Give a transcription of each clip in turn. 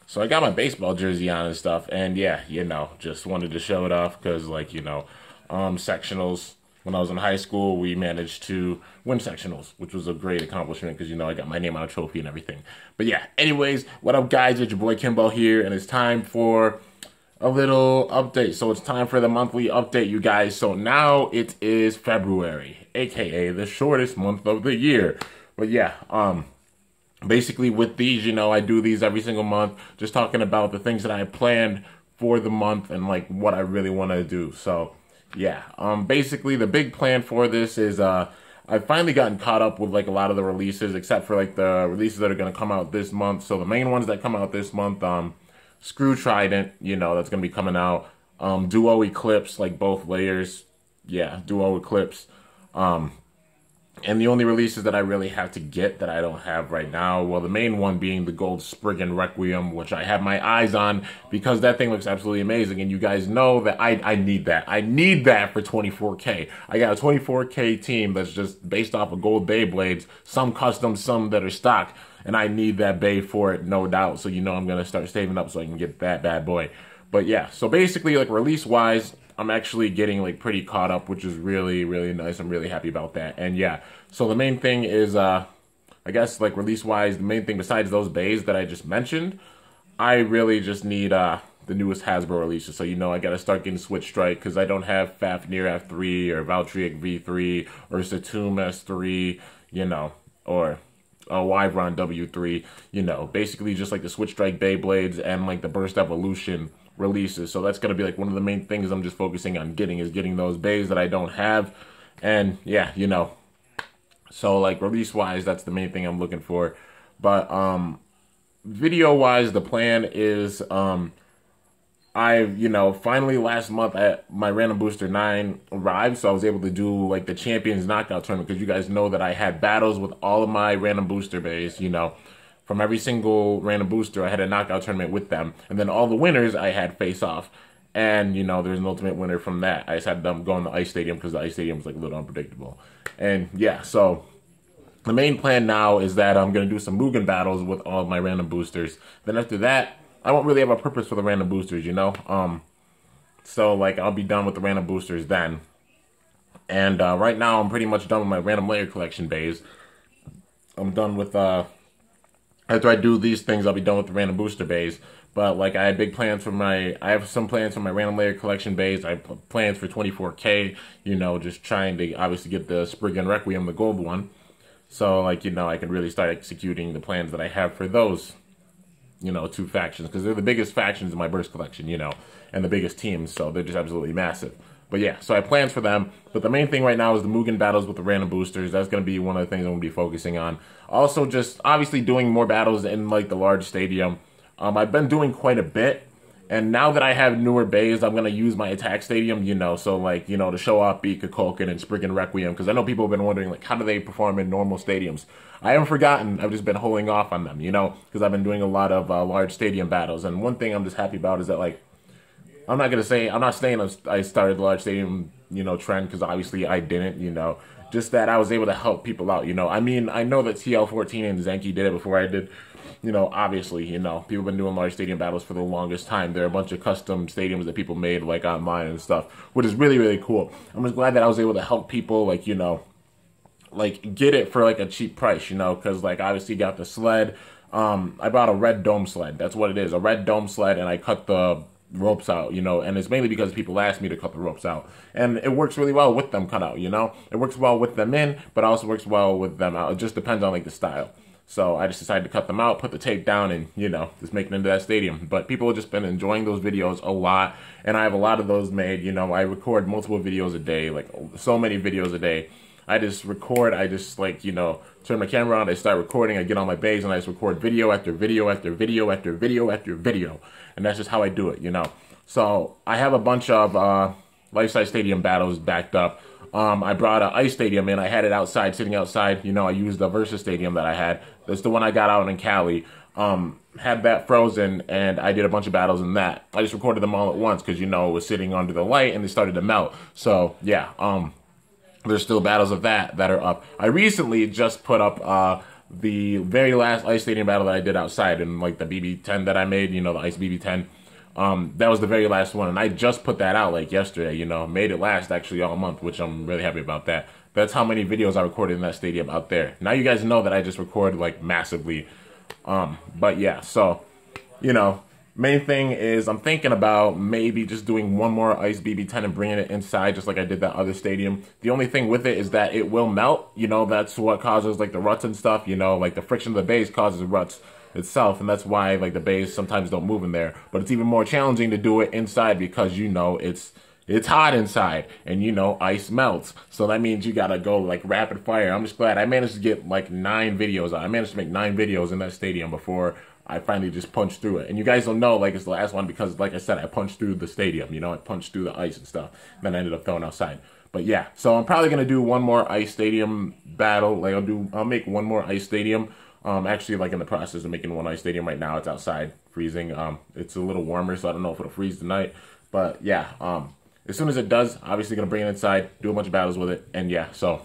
So I got my baseball jersey on and stuff, and yeah, just wanted to show it off because, like, sectionals. When I was in high school, we managed to win sectionals, which was a great accomplishment because I got my name on a trophy and everything. But yeah, anyways, what up, guys? It's your boy Kimbo here, and it's time for a little update. So it's time for the monthly update, you guys. So now it is February, aka the shortest month of the year. But yeah, basically with these, I do these every single month, just talking about the things that I planned for the month and like what I really want to do. So yeah, basically the big plan for this is I've finally gotten caught up with like a lot of the releases, except for like the releases that are going to come out this month. So the main ones that come out this month, Screw Trident, that's going to be coming out. Duo Eclipse, like both layers. Yeah, Duo Eclipse. And the only releases that I really have to get that I don't have right now, well, the main one being the Gold Spriggan Requiem, which I have my eyes on because that thing looks absolutely amazing. And you guys know that I need that. I need that for 24K. I got a 24K team that's just based off of gold Beyblades, some custom, some that are stock. And I need that Bey for it, no doubt. So I'm going to start saving up so I can get that bad boy. But yeah, so basically, like, release-wise, I'm actually getting like pretty caught up, which is really, really nice. I'm really happy about that. And yeah, so the main thing is, I guess like release-wise, the main thing besides those bays that I just mentioned, I really just need the newest Hasbro releases. So I gotta start getting Switch Strike because I don't have Fafnir F3 or Valtryek V3 or Satum S3, or Wyvron W3, basically just like the Switch Strike Beyblades and like the Burst Evolution releases. So that's going to be like one of the main things I'm just focusing on getting those bays that I don't have. And yeah, so like release wise, that's the main thing I'm looking for. But video wise, the plan is finally last month my Random Booster 9 arrived, so I was able to do like the Champions Knockout Tournament because you guys know that I had battles with all of my Random Booster bays, from every single Random Booster, I had a knockout tournament with them. And then all the winners, I had face-off. And, there's an ultimate winner from that. I just had them go in the Ice Stadium because the Ice Stadium was, like, a little unpredictable. And, yeah, so the main plan now is that I'm going to do some Mugen battles with all of my Random Boosters. Then after that, I won't really have a purpose for the Random Boosters, So, like, I'll be done with the Random Boosters then. And right now, I'm pretty much done with my Random Layer Collection bays. I'm done with, after I do these things, I'll be done with the Random Booster bays. But, like, I have some plans for my Random Layer Collection bays. I have plans for 24K, just trying to obviously get the Spriggan Requiem, the gold one. So, like, I can really start executing the plans that I have for those, two factions. Because they're the biggest factions in my Burst collection, and the biggest teams. So they're just absolutely massive. But yeah, so I have plans for them. But the main thing right now is the Mugen battles with the Random Boosters. That's going to be one of the things I'm going to be focusing on. Also, just obviously doing more battles in like the large stadium. I've been doing quite a bit. And now that I have newer bays, I'm going to use my attack stadium, so like, to show off Beat Kukulkan and Spriggan Requiem. Because I know people have been wondering, like, how do they perform in normal stadiums? I haven't forgotten. I've just been holding off on them, because I've been doing a lot of large stadium battles. And one thing I'm just happy about is that, like, I'm not saying I started the large stadium, trend, because obviously I didn't, just that I was able to help people out, I mean, I know that TL14 and Zenki did it before I did, obviously, people have been doing large stadium battles for the longest time. There are a bunch of custom stadiums that people made, like, online and stuff, which is really, really cool. I'm just glad that I was able to help people, like, like, get it for, like, a cheap price, because, like, obviously you got the sled. I bought a red dome sled. That's what it is, a red dome sled, and I cut the ropes out, and it's mainly because people asked me to cut the ropes out, and it works really well with them cut out, it works well with them in, but also works well with them out. It just depends on like the style. So I just decided to cut them out, put the tape down, and just make it into that stadium. But people have just been enjoying those videos a lot, and I have a lot of those made. I record multiple videos a day, like so many videos a day. I just record, I just like, turn my camera on, I start recording, I get on my bays, and I just record video after video after video after video after video. And that's just how I do it, So I have a bunch of life-size stadium battles backed up. I brought an ice stadium in, I had it outside, sitting outside, I used the Versus stadium that I had. That's the one I got out in Cali. Had that frozen, and I did a bunch of battles in that. I just recorded them all at once, because, it was sitting under the light, and they started to melt. So, yeah, there's still battles of that are up. I recently just put up the very last Ice Stadium battle that I did outside in like the BB10 that I made, you know, the Ice BB10. That was the very last one, and I just put that out like yesterday, you know, made it last actually all month, which I'm really happy about that. That's how many videos I recorded in that stadium out there. Now you guys know that I just recorded like massively. But yeah, so, you know, main thing is I'm thinking about maybe just doing one more Ice BB10 and bringing it inside just like I did that other stadium. The only thing with it is that it will melt, you know, that's what causes like the ruts and stuff, you know, like the friction of the base causes ruts itself, and that's why like the bays sometimes don't move in there. But it's even more challenging to do it inside because, you know, it's hot inside, and you know, ice melts. So that means you gotta go like rapid fire. I'm just glad I managed to get like 9 videos. I managed to make 9 videos in that stadium before I finally just punched through it. And you guys don't know like it's the last one because, like I said, I punched through the stadium. You know, I punched through the ice and stuff. Then I ended up throwing outside. But yeah, so I'm probably gonna do one more Ice Stadium battle. Like I'll make one more Ice Stadium. Actually, like in the process of making one Ice Stadium right now. It's outside, freezing. It's a little warmer, so I don't know if it'll freeze tonight. But yeah, as soon as it does, obviously gonna bring it inside, do a bunch of battles with it, and yeah, so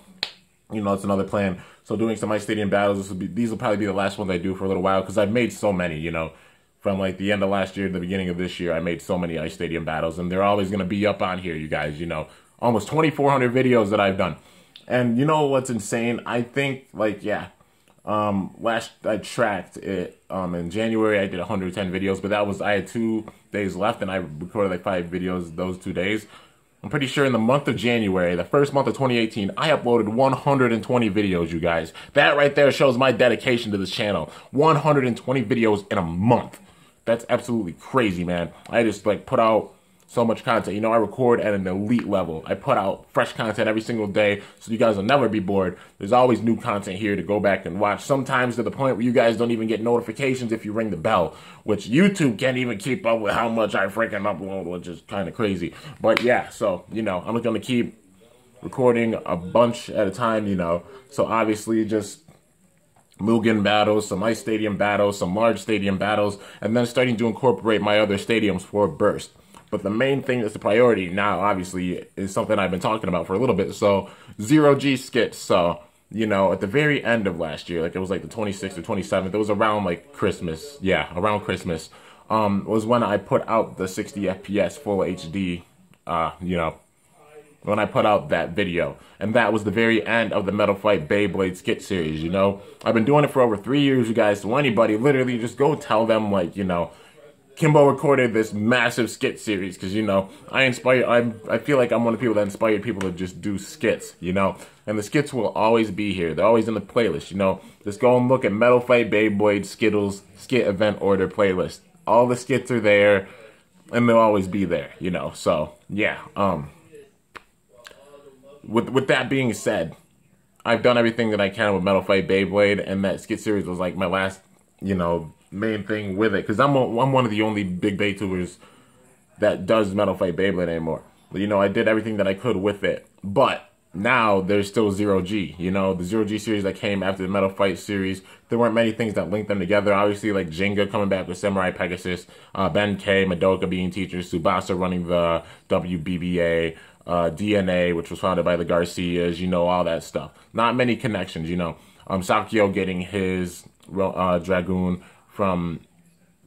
you know, it's another plan. So doing some Ice Stadium battles, these will probably be the last ones I do for a little while because I've made so many, you know, from like the end of last year to the beginning of this year. I made so many Ice Stadium battles, and they're always gonna be up on here, you guys. You know, almost 2,400 videos that I've done, and you know what's insane? I think like yeah. Last I tracked it in January I did 110 videos, but that was I had 2 days left and I recorded like 5 videos those 2 days. I'm pretty sure in the month of January, the first month of 2018, I uploaded 120 videos, you guys. That right there shows my dedication to this channel. 120 videos in a month. That's absolutely crazy, man. I just like put out so much content. You know, I record at an elite level. I put out fresh content every single day, so you guys will never be bored. There's always new content here to go back and watch. Sometimes to the point where you guys don't even get notifications if you ring the bell, which YouTube can't even keep up with how much I freaking upload, which is kind of crazy. But yeah, so, you know, I'm going to keep recording a bunch at a time, you know. So obviously just Mugen battles, some Ice Stadium battles, some large stadium battles, and then starting to incorporate my other stadiums for Burst. But the main thing that's the priority now, obviously, is something I've been talking about for a little bit. So, Zero-G skits. So, you know, at the very end of last year, like it was like the 26th or 27th, it was around like Christmas. Yeah, around Christmas, was when I put out the 60 FPS full HD, you know, when I put out that video. And that was the very end of the Metal Fight Beyblade skit series, you know. I've been doing it for over 3 years, you guys. So anybody, literally, just go tell them, like, you know, Kimbo recorded this massive skit series because, you know, I feel like I'm one of the people that inspired people to just do skits, you know, and the skits will always be here. They're always in the playlist, you know. Just go and look at Metal Fight Beyblade Skittles skit event order playlist. All the skits are there, and they'll always be there, you know. So yeah, with that being said, I've done everything that I can with Metal Fight Beyblade, and that skit series was like my last, you know, main thing with it, because I'm one of the only big Baytubers that does Metal Fight Beyblade anymore. But, you know, I did everything that I could with it, but now there's still Zero-G. You know, the Zero-G series that came after the Metal Fight series, there weren't many things that linked them together. Obviously, like Jenga coming back with Samurai Pegasus, Ben K, Madoka being teachers, Tsubasa running the WBBA, DNA, which was founded by the Garcias, you know, all that stuff. Not many connections, you know. Sakio getting his Dragoon from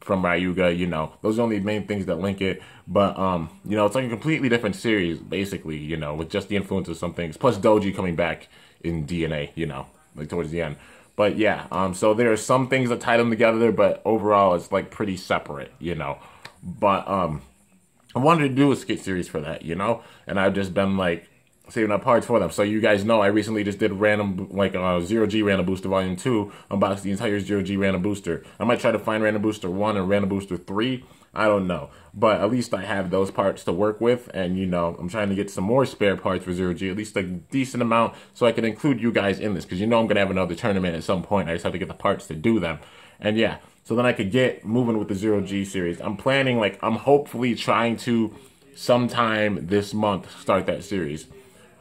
Ryuga, you know. Those are the only main things that link it. But, you know, it's like a completely different series, basically, you know, with just the influence of some things. Plus Doji coming back in DNA, you know, like towards the end. But, yeah, so there are some things that tie them together, but overall it's, like, pretty separate, you know. But, I wanted to do a skit series for that, you know. And I've just been, like, saving up parts for them. So you guys know I recently just did random, like, Zero-G Random Booster Volume 2, unboxed the entire Zero-G Random Booster. I might try to find Random Booster 1 and Random Booster 3. I don't know. But at least I have those parts to work with. And, you know, I'm trying to get some more spare parts for Zero-G, at least a decent amount, so I can include you guys in this. Because you know I'm going to have another tournament at some point. I just have to get the parts to do them. And, yeah, so then I could get moving with the Zero-G series. I'm planning, like, I'm hopefully trying to sometime this month start that series.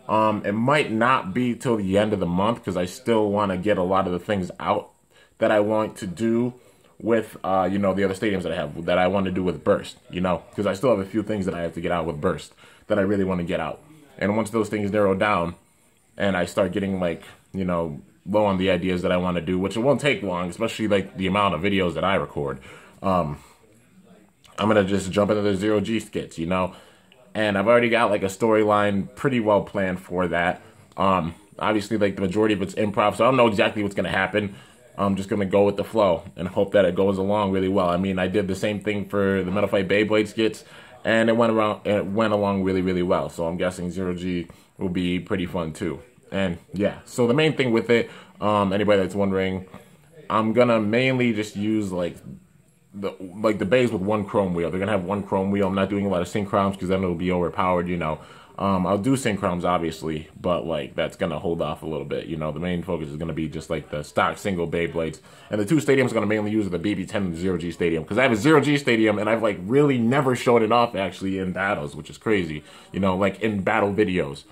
It might not be till the end of the month because I still want to get a lot of the things out that I want to do with, you know, the other stadiums that I have, that I want to do with Burst, you know, because I still have a few things that I have to get out with Burst that I really want to get out. And once those things narrow down and I start getting, like, you know, low on the ideas that I want to do, which it won't take long, especially like the amount of videos that I record. I'm gonna just jump into the Zero G skits, you know, and I've already got like a storyline pretty well planned for that. Obviously, like the majority of it's improv, so I don't know exactly what's gonna happen. I'm just gonna go with the flow and hope that it goes along really well. I mean, I did the same thing for the Metal Fight Beyblade skits, and it went along really, really well. So I'm guessing Zero G will be pretty fun too. And yeah, so the main thing with it, anybody that's wondering, I'm gonna mainly just use like the bays with one chrome wheel. They're gonna have one chrome wheel. I'm not doing a lot of synchroms because then it'll be overpowered, you know. I'll do synchroms obviously, but like that's gonna hold off a little bit, you know. The main focus is gonna be just like the stock single Beyblades, and the two stadiums I'm gonna mainly use the BB10 and the Zero G stadium because I have a Zero G stadium and I've like really never showed it off actually in battles, which is crazy, you know, like in battle videos,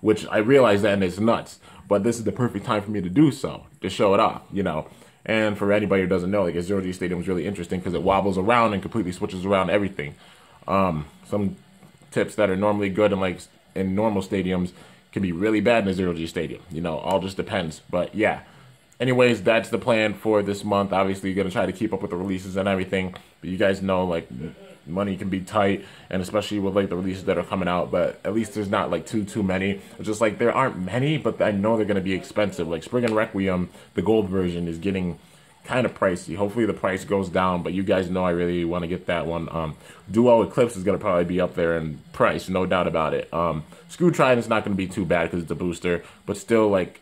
which I realize that and it's nuts, but this is the perfect time for me to do so, to show it off, you know. And for anybody who doesn't know, like a Zero G stadium is really interesting because it wobbles around and completely switches around everything. Some tips that are normally good in normal stadiums can be really bad in a Zero G stadium. You know, all just depends. But yeah. Anyways, that's the plan for this month. Obviously, you're gonna try to keep up with the releases and everything. But you guys know, like, money can be tight, and especially with like the releases that are coming out. But at least there's not like too many. It's just like there aren't many, but I know they're gonna be expensive. Like Spring and Requiem, the gold version, is getting kind of pricey. Hopefully the price goes down, but you guys know I really want to get that one. Duo Eclipse is gonna probably be up there in price, no doubt about it. Screw Trident's not gonna be too bad because it's a booster, but still like.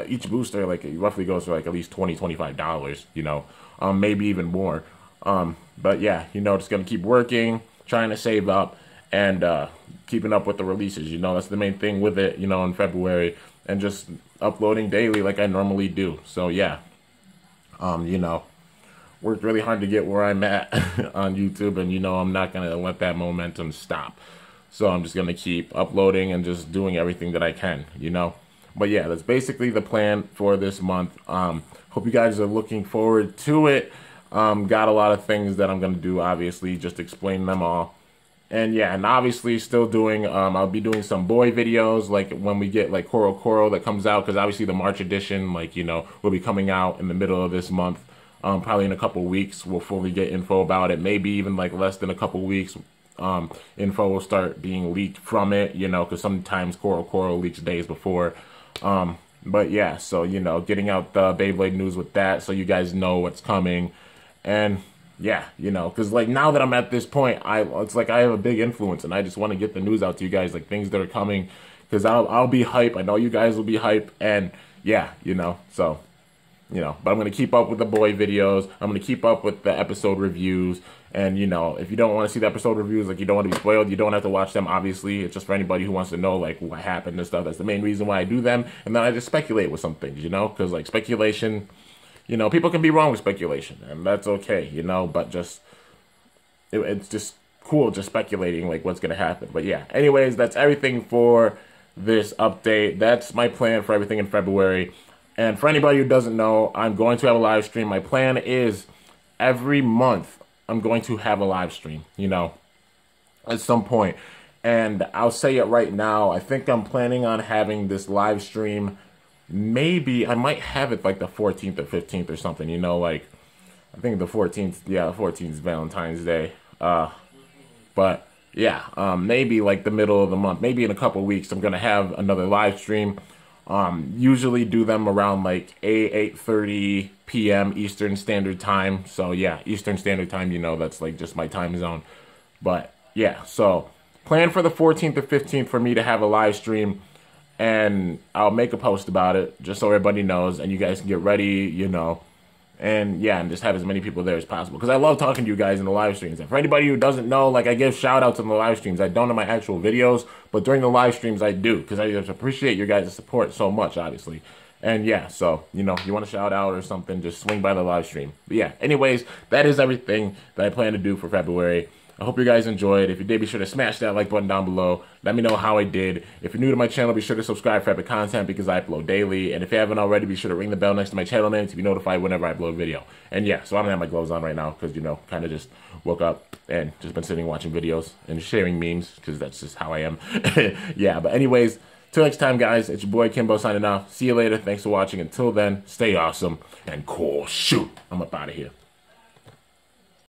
Each booster like it roughly goes for like at least $20-$25, you know, maybe even more. But yeah, you know, just gonna keep working, trying to save up, and keeping up with the releases. You know, that's the main thing with it. You know, in February, and just uploading daily like I normally do. So yeah, you know, worked really hard to get where I'm at on YouTube, and you know, I'm not gonna let that momentum stop. So I'm just gonna keep uploading and just doing everything that I can. You know. But yeah, that's basically the plan for this month. Hope you guys are looking forward to it. Got a lot of things that I'm going to do, obviously, just explain them all. And yeah, and obviously still doing, I'll be doing some boy videos, like when we get like Koro that comes out, because obviously the March edition, like, you know, will be coming out in the middle of this month. Probably in a couple weeks, we'll fully get info about it. Maybe even like less than a couple weeks. Info will start being leaked from it, you know, because sometimes Koro leaks days before. But yeah, so, you know, getting out the Beyblade news with that so you guys know what's coming. And yeah, you know, because like now that I'm at this point, it's like I have a big influence and I just want to get the news out to you guys, like things that are coming, because I'll be hype. I know you guys will be hype, and yeah, you know, so, you know, but I'm going to keep up with the boy videos. I'm going to keep up with the episode reviews. And, you know, if you don't want to see the episode reviews, like you don't want to be spoiled, you don't have to watch them, obviously. It's just for anybody who wants to know, like, what happened and stuff. That's the main reason why I do them. And then I just speculate with some things, you know, because, like, speculation, you know, people can be wrong with speculation, and that's okay, you know, but just, it's just cool just speculating, like, what's going to happen. But yeah, anyways, that's everything for this update. That's my plan for everything in February. And for anybody who doesn't know, I'm going to have a live stream. My plan is every month I'm going to have a live stream, you know, at some point. And I'll say it right now. I think I'm planning on having this live stream. Maybe I might have it like the 14th or 15th or something, you know, like I think the 14th. Yeah, the 14th is Valentine's Day. But yeah, maybe like the middle of the month, maybe in a couple weeks, I'm going to have another live stream. Usually do them around like 8:30 p.m. Eastern Standard Time. So yeah, Eastern Standard Time, you know, that's like just my time zone. But yeah, so plan for the 14th or 15th for me to have a live stream, and I'll make a post about it just so everybody knows, and you guys can get ready, you know. And yeah, and just have as many people there as possible, because I love talking to you guys in the live streams. And for anybody who doesn't know, like, I give shout outs in the live streams. I don't in my actual videos, but during the live streams I do, because I just appreciate your guys' support so much, obviously. And yeah, so, you know, you want to shout out or something, just swing by the live stream. But yeah, anyways, that is everything that I plan to do for February. I hope you guys enjoyed. If you did, be sure to smash that like button down below. Let me know how I did. If you're new to my channel, be sure to subscribe for epic content, because I upload daily. And if you haven't already, be sure to ring the bell next to my channel name to be notified whenever I upload a video. And yeah, so I don't have my gloves on right now because, you know, kind of just woke up and just been sitting watching videos and sharing memes, because that's just how I am. Yeah, but anyways, Till next time, guys, it's your boy Kimbo signing off. See you later. Thanks for watching. Until then, stay awesome and cool. Shoot. I'm up out of here.